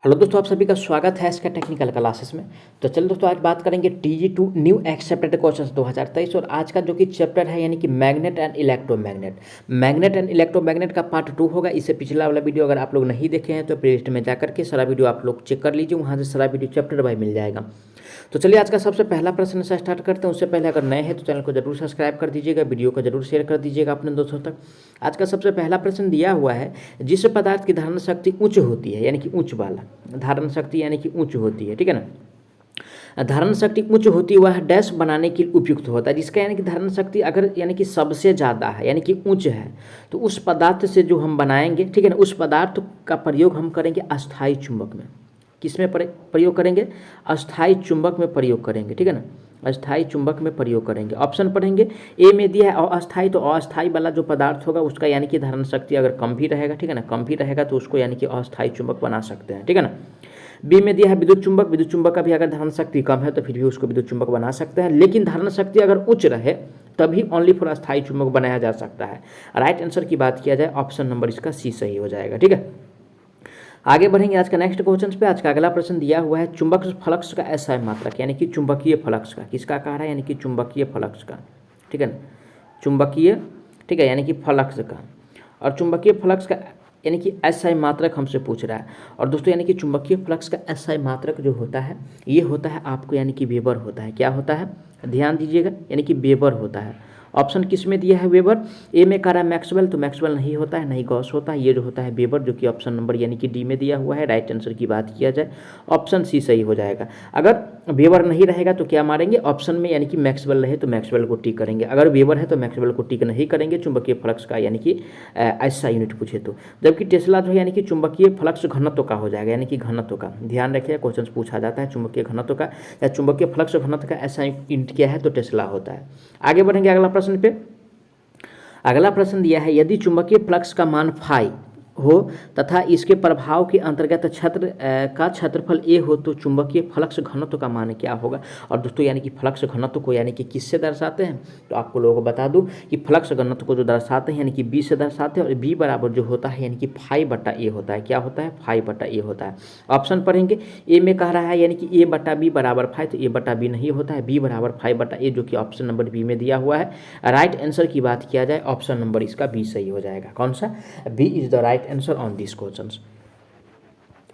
Hello दोस्तों, आप सभी का स्वागत है इसका टेक्निकल क्लासेस में। तो चलो दोस्तों, आज बात करेंगे TG2 न्यू एक्सेप्टेड क्वेश्चंस 2023 और आज का जो कि चैप्टर है यानी कि मैग्नेट एंड इलेक्ट्रोमैग्नेट का पार्ट 2 होगा। इससे पिछला वाला वीडियो अगर आप लोग नहीं देखे हैं तो प्लेलिस्ट में जाकर के सारा वीडियो आप लोग चेक कर लीजिए, वहाँ से सारा वीडियो चैप्टर बाय मिल जाएगा। तो चलिए आज का सबसे पहला प्रश्न से स्टार्ट करते हैं। उससे पहले अगर नए हैं तो चैनल को जरूर सब्सक्राइब कर दीजिएगा, वीडियो को जरूर शेयर कर दीजिएगा अपने दोस्तों तक। आज का सबसे पहला प्रश्न दिया हुआ है, जिस पदार्थ की धारण शक्ति उच्च होती है यानी कि उच्च वाला धारण शक्ति यानी कि उच्च होती है, ठीक है ना। धारण शक्ति उच्च होती है वह डैश बनाने के लिए उपयुक्त होता है, जिसका यानी कि धारण शक्ति अगर यानी कि सबसे ज़्यादा है यानी कि उच्च है तो उस पदार्थ से जो हम बनाएंगे, ठीक है ना, उस पदार्थ का प्रयोग हम करेंगे अस्थायी चुंबक में। किस में प्रयोग करेंगे? अस्थायी चुंबक में प्रयोग करेंगे, ठीक है ना, अस्थायी चुंबक में प्रयोग करेंगे। ऑप्शन पढ़ेंगे, ए में दिया है अस्थायी, तो अस्थायी वाला जो पदार्थ होगा उसका यानी कि धारण शक्ति अगर कम भी रहेगा, ठीक है ना, कम भी रहेगा तो उसको यानी कि अस्थायी चुंबक बना सकते हैं, ठीक है ना। बी में दिया है विद्युत चुंबक का भी अगर धारण शक्ति कम है तो फिर भी उसको विद्युत चुंबक बना सकते हैं, लेकिन धारण शक्ति अगर उच्च रहे तभी ओनली फॉर अस्थायी चुंबक बनाया जा सकता है। राइट आंसर की बात किया जाए ऑप्शन नंबर इसका सी सही हो जाएगा, ठीक है। आगे बढ़ेंगे आज का नेक्स्ट क्वेश्चन पे। आज का अगला प्रश्न दिया हुआ है, चुंबक फ्लक्स का एसआई मात्रक यानी कि चुंबकीय फ्लक्स का, किसका कह रहा है? यानी कि चुंबकीय फ्लक्स का, ठीक है ना, चुंबकीय, ठीक है, यानी कि फ्लक्स का। और चुंबकीय फ्लक्स का यानी कि एसआई मात्रक हमसे पूछ रहा है। और दोस्तों यानी कि चुंबकीय फ्लक्स का एसआई मात्रक जो होता है ये होता है आपको यानी कि वेबर होता है। क्या होता है? ध्यान दीजिएगा, यानी कि वेबर होता है। ऑप्शन किस में दिया है? वेबर। ए में कह रहा है मैक्सवेल, तो मैक्सवेल नहीं होता है, नहीं गॉस होता है, ये जो होता है वेबर, जो कि ऑप्शन नंबर यानी कि डी में दिया हुआ है। राइट आंसर की बात किया जाए ऑप्शन सी सही हो जाएगा। अगर वेबर नहीं रहेगा तो क्या मारेंगे? ऑप्शन में यानी कि मैक्सवेल रहे तो मैक्सवेल को टिक करेंगे, अगर वेबर है तो मैक्सवेल को टिक नहीं करेंगे चुंबकीय फ्लक्स का यानी कि ऐसा यूनिट पूछे तो। जबकि टेस्ला जो है यानी कि चुंबकीय फ्लक्स घनत्व का हो जाएगा, यानी कि घनत्व का। ध्यान रखिए, क्वेश्चन पूछा जाता है चुंबकीय घनत्व का या चुंबकीय फ्लक्स घनत्व का ऐसा यूनिट क्या है तो टेस्ला होता है। आगे बढ़ेंगे अगला प्रश्न पे। अगला प्रश्न दिया है, यदि चुंबकीय फ्लक्स का मान फाई हो तथा इसके प्रभाव के अंतर्गत का क्षेत्रफल ए हो तो चुंबकीय फ्लक्स घनत्व का मान क्या होगा? और दोस्तों यानी कि फ्लक्स घनत्व को यानी कि किससे दर्शाते हैं? तो आपको लोगों को बता दूं कि फ्लक्स घनत्व को जो दर्शाते हैं यानी कि बी से दर्शाते हैं, और बी बराबर जो होता है यानी कि फाई बटा ए होता है। क्या होता है? फाई बटा ए होता है। ऑप्शन पढ़ेंगे, ए में कह रहा है यानी कि ए बटा बी बराबर फाई, तो ए बटा बी नहीं होता है, बी बराबर फाई बटा ए, जो कि ऑप्शन नंबर बी में दिया हुआ है। राइट आंसर की बात किया जाए ऑप्शन नंबर इसका बी सही हो जाएगा। कौन सा? B is the right answer on this questions.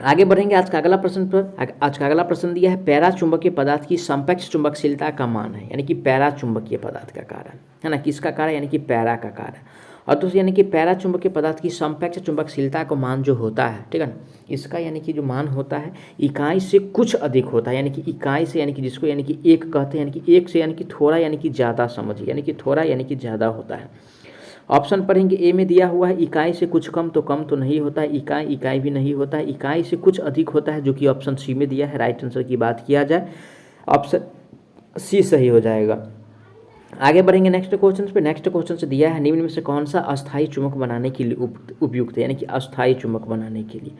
आगे बढ़ेंगे आज का अगला प्रश्न पर। आज का अगला प्रश्न दिया है, पैरा चुंबकीय पदार्थ की समकक्ष चुंबकशीलता का मान है, यानी कि पैरा चुंबकीय पदार्थ का कारण है ना, किसका कारण? यानी कि पैरा का कारण। और दोस्तों यानी कि पैरा चुंबकीय पदार्थ की समकक्ष चुंबकशीलता का मान जो होता है, ठीक है ना, इसका यानी कि जो मान होता है इकाई से कुछ अधिक होता है, यानी कि इकाई से, यानी कि जिसको यानी कि एक कहते हैं, यानी कि एक से यानी कि थोड़ा यानी कि ज़्यादा समझिए, यानी कि थोड़ा यानी कि ज़्यादा होता है। ऑप्शन पढ़ेंगे, ए में दिया हुआ है इकाई से कुछ कम तो नहीं होता है, इकाई भी नहीं होता है, इकाई से कुछ अधिक होता है, जो कि ऑप्शन सी में दिया है। राइट आंसर की बात किया जाए ऑप्शन सी सही हो जाएगा। आगे बढ़ेंगे नेक्स्ट क्वेश्चन पे। नेक्स्ट क्वेश्चन से दिया है, निम्न में से कौन सा अस्थायी चुंबक बनाने के लिए उपयुक्त है, यानी कि अस्थायी चुंबक बनाने के लिए।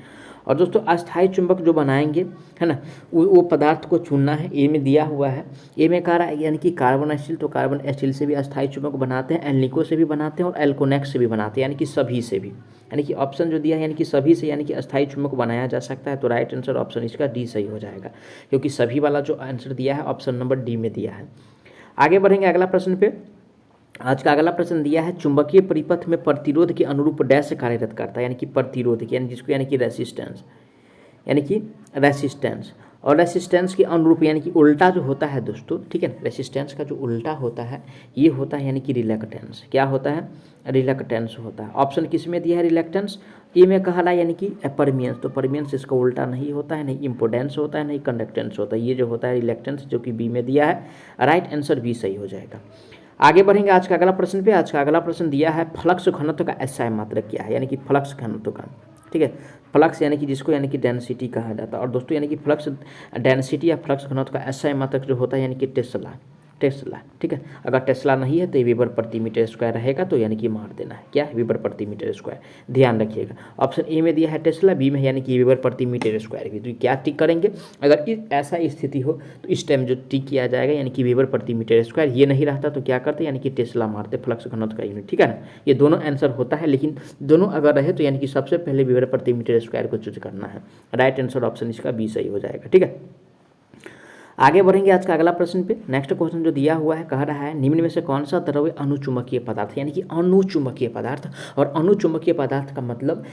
और दोस्तों अस्थायी चुंबक जो बनाएंगे, है ना, वो पदार्थ को चुनना है। ए में दिया हुआ है, ए में कह रहा है यानी कि कार्बन स्टील, तो कार्बन स्टील से भी अस्थायी चुंबक बनाते हैं, एल्निको से भी बनाते हैं और एल्कोनेक्स से भी बनाते हैं, यानी कि सभी से भी, यानी कि ऑप्शन जो दिया है यानी कि सभी से यानी कि अस्थायी चुंबक बनाया जा सकता है। तो राइट आंसर ऑप्शन इसका डी सही हो जाएगा, क्योंकि सभी वाला जो आंसर दिया है ऑप्शन नंबर डी में दिया है। आगे बढ़ेंगे अगला प्रश्न पे। आज का अगला प्रश्न दिया है, चुंबकीय परिपथ में प्रतिरोध के अनुरूप डैश कार्यरत करता है, यानी कि प्रतिरोध की, यानी जिसको यानी कि रेसिस्टेंस, यानी कि रेसिस्टेंस। और रेसिस्टेंस के अनुरूप यानी कि उल्टा जो होता है दोस्तों, ठीक है, रेसिस्टेंस का जो उल्टा होता है ये होता है यानी कि रिलक्टेंस। क्या होता है? रिलक्टेंस होता है। ऑप्शन किस में दिया है? रिलक्टेंस। ए में कहा रहा है यानी कि परमियंस, तो परमियंस इसका उल्टा नहीं होता है, नहीं इम्पोर्टेंस होता है, नहीं कंडक्टेंस होता है, ये जो होता है रिलक्टेंस, जो कि बी में दिया है। राइट आंसर बी सही हो जाएगा। आगे बढ़ेंगे आज का अगला प्रश्न पे। आज का अगला प्रश्न दिया है, फ्लक्स घनत्व का एसआई मात्रक क्या है, यानी कि फ्लक्स घनत्व का, ठीक है, फ्लक्स यानी कि जिसको यानी कि डेंसिटी कहा जाता है। और दोस्तों यानी कि फ्लक्स डेंसिटी या फ्लक्स घनत्व का एसआई मात्रक जो होता है यानी कि टेस्ला, टेस्ला, ठीक है। अगर टेस्ला नहीं है तो ये वीबर प्रति मीटर स्क्वायर रहेगा, तो यानी कि मार देना है क्या, वीबर प्रति मीटर स्क्वायर, ध्यान रखिएगा। ऑप्शन ए में दिया है टेस्ला, बी में यानी कि वीबर प्रति मीटर स्क्वायर की, तो क्या टिक करेंगे, अगर ऐसा स्थिति हो तो इस टाइम जो टिक किया जाएगा यानी कि वीबर प्रति मीटर स्क्वायर, ये नहीं रहता तो क्या करते, यानी कि टेस्ला मारते, फ्लक्स घनत्व का यूनिट, ठीक है ना। ये दोनों आंसर होता है, लेकिन दोनों अगर रहे तो यानी कि सबसे पहले वीबर प्रति मीटर स्क्वायर को चूज करना है। राइट आंसर ऑप्शन इसका बी सही हो जाएगा, ठीक है। आगे बढ़ेंगे आज का अगला प्रश्न पे। नेक्स्ट क्वेश्चन जो दिया हुआ है, कह रहा है निम्न में से कौन सा द्रव्य अनुचुंबकीय पदार्थ, यानी कि अनुचुंबकीय पदार्थ, और अनुचुंबकीय पदार्थ का मतलब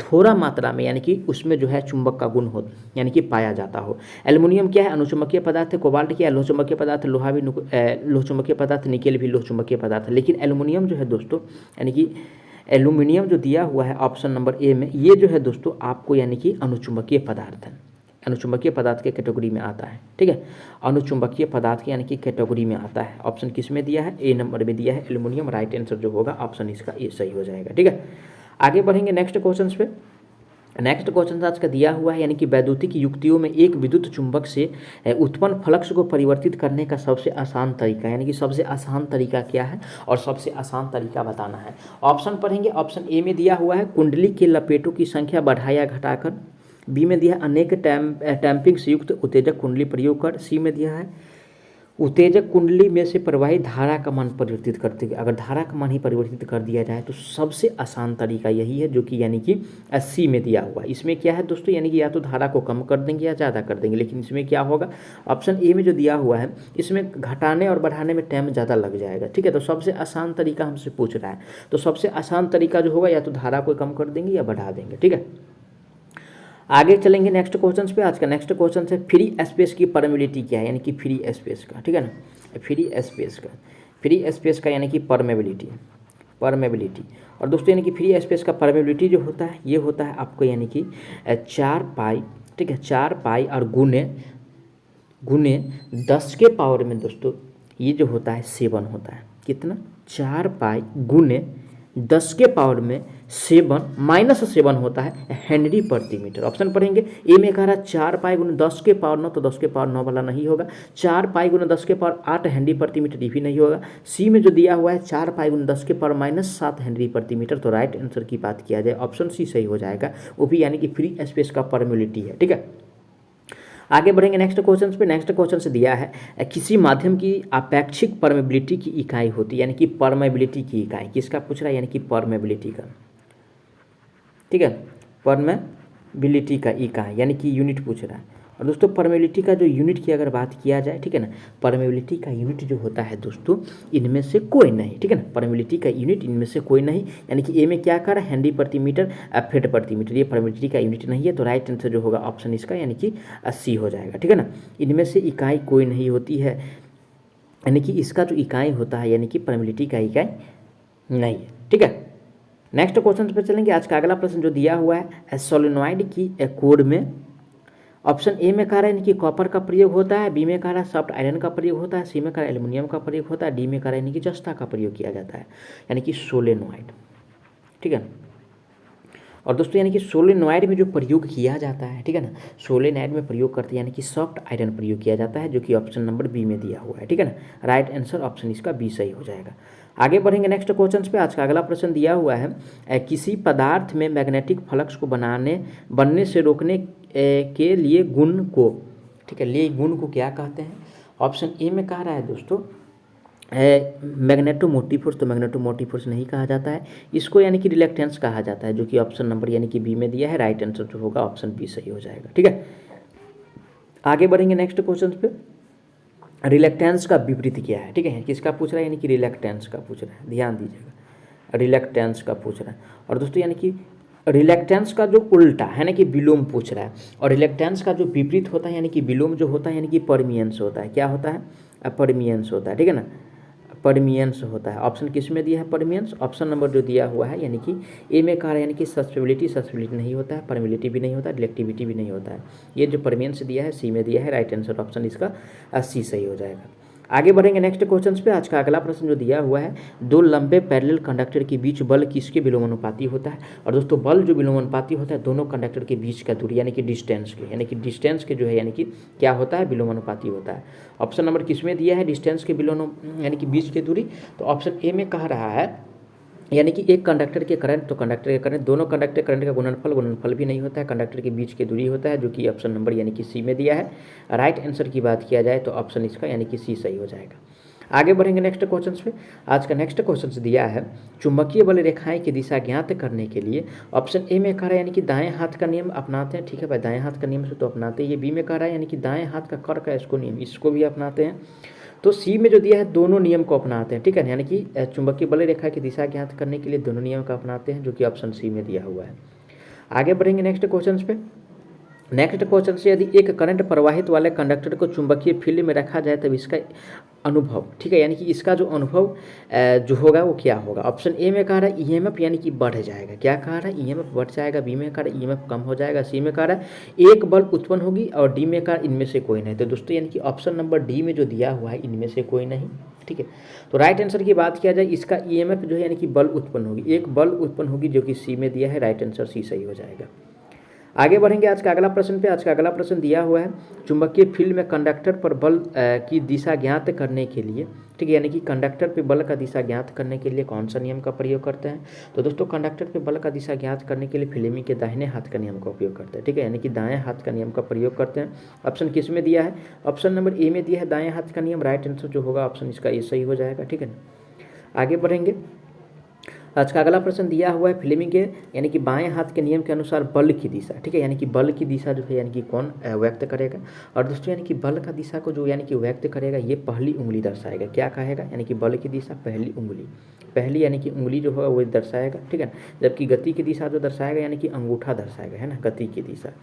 थोड़ा मात्रा में यानी कि उसमें जो है चुंबक का गुण हो, यानी कि पाया जाता हो। एल्युमिनियम क्या है, अनुचुंबकीय पदार्थ है। कोबाल्ट क्या है, लोह चुंबकीय पदार्थ। लोहा भी लोह चुंबकीय पदार्थ। निकेल भी लोह चुंबकीय पदार्थ है। लेकिन एल्युमिनियम जो है दोस्तों, यानी कि एल्युमिनियम जो दिया हुआ है ऑप्शन नंबर ए में, ये जो है दोस्तों आपको यानी कि अनुचुंबकीय पदार्थ है, अनुचुंबकीय पदार्थ के कैटेगरी में आता है, ठीक है। अनुचुंबकीय पदार्थ के यानी कि कैटेगरी में आता है। ऑप्शन किस में दिया है, ए नंबर में दिया है एल्युमिनियम। राइट आंसर जो होगा ऑप्शन इसका ए सही हो जाएगा, ठीक है। आगे बढ़ेंगे नेक्स्ट क्वेश्चन पे। नेक्स्ट क्वेश्चन आज का दिया हुआ है, यानी कि वैद्युतिक युक्तियों में एक विद्युत चुंबक से उत्पन्न फ्लक्स को परिवर्तित करने का सबसे आसान तरीका, यानी कि सबसे आसान तरीका क्या है और सबसे आसान तरीका बताना है। ऑप्शन पढ़ेंगे। ऑप्शन ए में दिया हुआ है कुंडली के लपेटों की संख्या बढ़ा या घटाकर। बी में दिया है अनेक टैंपिंग से युक्त उत्तेजक कुंडली प्रयोग कर। सी में दिया है उत्तेजक कुंडली में से प्रवाही धारा का मान परिवर्तित करते। अगर धारा का मान ही परिवर्तित कर दिया जाए तो सबसे आसान तरीका यही है, जो कि यानी कि सी में दिया हुआ। इसमें क्या है दोस्तों, यानी कि या तो धारा को कम कर देंगे या ज़्यादा कर देंगे, लेकिन इसमें क्या होगा, ऑप्शन ए में जो दिया हुआ है इसमें घटाने और बढ़ाने में टाइम ज़्यादा लग जाएगा, ठीक है। तो सबसे आसान तरीका हमसे पूछ रहा है, तो सबसे आसान तरीका जो होगा या तो धारा को कम कर देंगे या बढ़ा देंगे, ठीक है। आगे चलेंगे नेक्स्ट क्वेश्चन पे। आज का नेक्स्ट क्वेश्चन है फ्री स्पेस की परमेबिलिटी क्या है, यानी कि फ्री स्पेस का, ठीक है ना। फ्री स्पेस का यानी कि परमेबिलिटी। और दोस्तों यानी कि फ्री स्पेस का परमेबिलिटी जो होता है, ये होता है आपको यानी कि 4 पाई, ठीक है, 4 पाई और गुने 10 के पावर में दोस्तों ये जो होता है 7 होता है। कितना, 4 पाई गुने 10 के पावर में 7 होता है हेनरी प्रति मीटर। ऑप्शन पढ़ेंगे। ए में कह रहा है 4 पाई गुने 10 के पावर 9, तो 10 के पावर 9 वाला नहीं होगा। 4 पाई गुने 10 के पावर 8 हेनरी प्रति मीटर, ये भी नहीं होगा। सी में जो दिया हुआ है 4 पाई गुने 10 के पावर -7 हेनरी प्रति मीटर, तो राइट आंसर की बात किया जाए ऑप्शन सी सही हो जाएगा, वो भी यानी कि फ्री स्पेस का परमेबिलिटी है, ठीक है। आगे बढ़ेंगे नेक्स्ट क्वेश्चन पे। नेक्स्ट क्वेश्चन से दिया है किसी माध्यम की अपेक्षिक परमेबिलिटी की इकाई होती है, यानी कि परमेबिलिटी की इकाई किसका पूछ रहा है, यानी कि परमेबिलिटी का, ठीक है, परमेबिलिटी का इकाई यानी कि यूनिट पूछ रहा है। और दोस्तों परमेबिलिटी का जो यूनिट की अगर बात किया जाए, ठीक है ना, परमेबिलिटी का यूनिट जो होता है दोस्तों इनमें से कोई नहीं, ठीक है ना, परमेबिलिटी का यूनिट इनमें से कोई नहीं, यानी कि ए में क्या कर हेनरी प्रति मीटर, फीट प्रति मीटर, ये परमेबिलिटी का यूनिट नहीं है, तो राइट आंसर जो होगा ऑप्शन इसका यानी कि सी हो जाएगा, ठीक है ना। इनमें से इकाई कोई नहीं होती है, यानी कि इसका जो इकाई होता है यानी कि परमेबिलिटी का इकाई नहीं है, ठीक है। नेक्स्ट क्वेश्चन पर चलेंगे। आज का अगला प्रश्न जो दिया हुआ है सोलेनॉइड की कोड में, ऑप्शन ए में कह रहा है कि कॉपर का प्रयोग होता है, बी में कह रहा है सॉफ्ट आयरन का प्रयोग होता है, सी में कह रहा है एल्युमिनियम का प्रयोग होता है, डी में कह रहा है कि जस्ता का प्रयोग किया जाता है, यानी कि सोलेनॉइड, ठीक है। और दोस्तों यानी कि सोलेनॉइड में जो प्रयोग किया जाता है, ठीक है ना, सोलेनॉइड में प्रयोग करते हैं यानी कि सॉफ्ट आयरन प्रयोग किया जाता है, जो कि ऑप्शन नंबर बी में दिया हुआ है, ठीक है ना। राइट आंसर ऑप्शन इसका बी सही हो जाएगा। आगे बढ़ेंगे नेक्स्ट क्वेश्चन पे। आज का अगला प्रश्न दिया हुआ है किसी पदार्थ में मैग्नेटिक फ्लक्स को बनने से रोकने के लिए गुण को, ठीक है, लिए गुण को क्या कहते हैं। ऑप्शन ए में कह रहा है दोस्तों मैग्नेटोमोटिव फोर्स, तो मैग्नेटोमोटिव फोर्स नहीं कहा जाता है इसको, यानी कि रिलेक्टेंस कहा जाता है, जो कि ऑप्शन नंबर यानी कि बी में दिया है। राइट आंसर जो होगा ऑप्शन बी सही हो जाएगा, ठीक है। आगे बढ़ेंगे नेक्स्ट क्वेश्चन पे। रिलेक्टेंस का विपरीत क्या है, ठीक है, किसका पूछ रहा है, यानी कि रिलेक्टेंस का पूछ रहा है, ध्यान दीजिएगा, रिलेक्टेंस का पूछ रहा है। और दोस्तों यानी कि रिलेक्टेंस का जो उल्टा है ना कि विलोम पूछ रहा है, और रिलेक्टेंस का जो विपरीत होता है यानी कि विलोम जो होता है यानी कि परमियंस होता है। क्या होता है, परमियंस होता है, ठीक है ना, परमियंस होता है। ऑप्शन किस में दिया है, परमियंस। ऑप्शन नंबर जो दिया हुआ है यानी कि ए में कहा है यानी कि सस्पेबिलिटी नहीं होता है, परमिबिलिटी भी नहीं होता है, रिलेक्टिविटी भी नहीं होता है। ये जो परमियंस दिया है सी में दिया है। राइट आंसर ऑप्शन इसका सी सही हो जाएगा। आगे बढ़ेंगे नेक्स्ट क्वेश्चन पे। आज का अगला प्रश्न जो दिया हुआ है, दो लंबे पैरेलल कंडक्टर के बीच बल किसके विलोमानुपाती होता है। और दोस्तों बल जो विलोमानुपाती होता है दोनों कंडक्टर के बीच का दूरी यानी कि डिस्टेंस के जो है यानी कि क्या होता है, विलोमानुपाती होता है। ऑप्शन नंबर किसमें दिया है, डिस्टेंस के यानी कि बीच की दूरी। तो ऑप्शन ए में कह रहा है यानी कि एक कंडक्टर के करंट, तो कंडक्टर के करंट, दोनों कंडक्टर करंट का गुणनफल भी नहीं होता है, कंडक्टर के बीच की दूरी होता है, जो कि ऑप्शन नंबर यानी कि सी में दिया है। राइट आंसर की बात किया जाए तो ऑप्शन इसका यानी कि सी सही हो जाएगा। आगे बढ़ेंगे नेक्स्ट क्वेश्चन पे। आज का नेक्स्ट क्वेश्चन दिया है, चुंबकीय बल रेखाएं की दिशा ज्ञात करने के लिए। ऑप्शन ए में कह रहा है यानी कि दाएं हाथ का नियम अपनाते हैं, ठीक है भाई, दाएं हाथ का नियम से तो अपनाते हैं। ये बी में कह रहा है यानी कि दाएं हाथ का कर का इसको नियम, इसको भी अपनाते हैं। तो सी में जो दिया है दोनों नियम को अपनाते हैं, ठीक है, यानी कि चुंबकीय बल रेखा की दिशा ज्ञात करने के लिए दोनों नियम का अपनाते हैं, जो कि ऑप्शन सी में दिया हुआ है। आगे बढ़ेंगे नेक्स्ट क्वेश्चन पे। नेक्स्ट क्वेश्चन से, यदि एक करंट प्रवाहित वाले कंडक्टर को चुंबकीय फील्ड में रखा जाए तब इसका अनुभव, ठीक है, यानी कि इसका जो अनुभव जो होगा वो क्या होगा। ऑप्शन ए में कह रहा है ईएमएफ यानी कि बढ़ जाएगा, क्या कह रहा है, ईएमएफ बढ़ जाएगा। बी में कह रहा है ईएमएफ कम हो जाएगा। सी में कह रहा है एक बल उत्पन्न होगी। और डी में कह रहा है इनमें से कोई नहीं। तो दोस्तों यानी कि ऑप्शन नंबर डी में जो दिया हुआ है इनमें से कोई नहीं, ठीक है। तो राइट आंसर की बात किया जाए, इसका ईएमएफ जो है यानी कि बल उत्पन्न होगी, एक बल उत्पन्न होगी, जो कि सी में दिया है। राइट आंसर सी सही हो जाएगा। आगे बढ़ेंगे आज का अगला प्रश्न पे। आज का अगला प्रश्न दिया हुआ है, चुंबकीय फील्ड में कंडक्टर पर बल की दिशा ज्ञात करने के लिए, ठीक है, यानी कि कंडक्टर पे बल का दिशा ज्ञात करने के लिए कौन सा नियम का प्रयोग करते हैं। तो दोस्तों कंडक्टर पे बल का दिशा ज्ञात करने के लिए फ्लेमिंग के दाहिने हाथ का नियम का उपयोग करते हैं, ठीक है, यानी कि दाएं हाथ का नियम का प्रयोग करते हैं। ऑप्शन किस में दिया है, ऑप्शन नंबर ए में दिया है दाएं हाथ का नियम। राइट आंसर जो होगा ऑप्शन इसका ए सही हो जाएगा, ठीक है ना। आगे बढ़ेंगे। आज का अगला प्रश्न दिया हुआ है, फ्लेमिंग के यानी कि बाएं हाथ के नियम के अनुसार बल की दिशा, ठीक है, यानी कि बल की दिशा जो है यानी कि कौन व्यक्त करेगा। और दोस्तों यानी कि बल का दिशा को जो यानी कि व्यक्त करेगा ये पहली उंगली दर्शाएगा, क्या कहेगा, यानी कि बल की दिशा पहली उंगली, पहली यानी कि उंगली जो होगा वो दर्शाएगा, ठीक है। जबकि गति की दिशा जो दर्शाएगा यानी कि अंगूठा दर्शाएगा, है ना, गति की दिशा।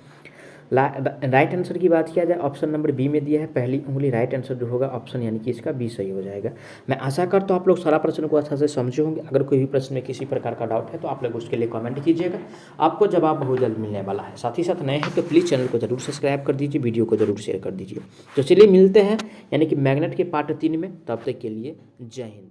राइट आंसर की बात किया जाए ऑप्शन नंबर बी में दिया है पहली उंगली। राइट आंसर जो होगा ऑप्शन यानी कि इसका बी सही हो जाएगा। मैं आशा करता हूँ आप लोग सारा प्रश्न को अच्छा से समझे होंगे। अगर कोई भी प्रश्न में किसी प्रकार का डाउट है तो आप लोग उसके लिए कमेंट कीजिएगा, आपको जवाब बहुत जल्द मिलने वाला है। साथ ही साथ नए हैं तो प्लीज़ चैनल को जरूर सब्सक्राइब कर दीजिए, वीडियो को जरूर शेयर कर दीजिए। तो चलिए मिलते हैं यानी कि मैग्नेट के पार्ट 3 में, तब तक के लिए जय हिंद।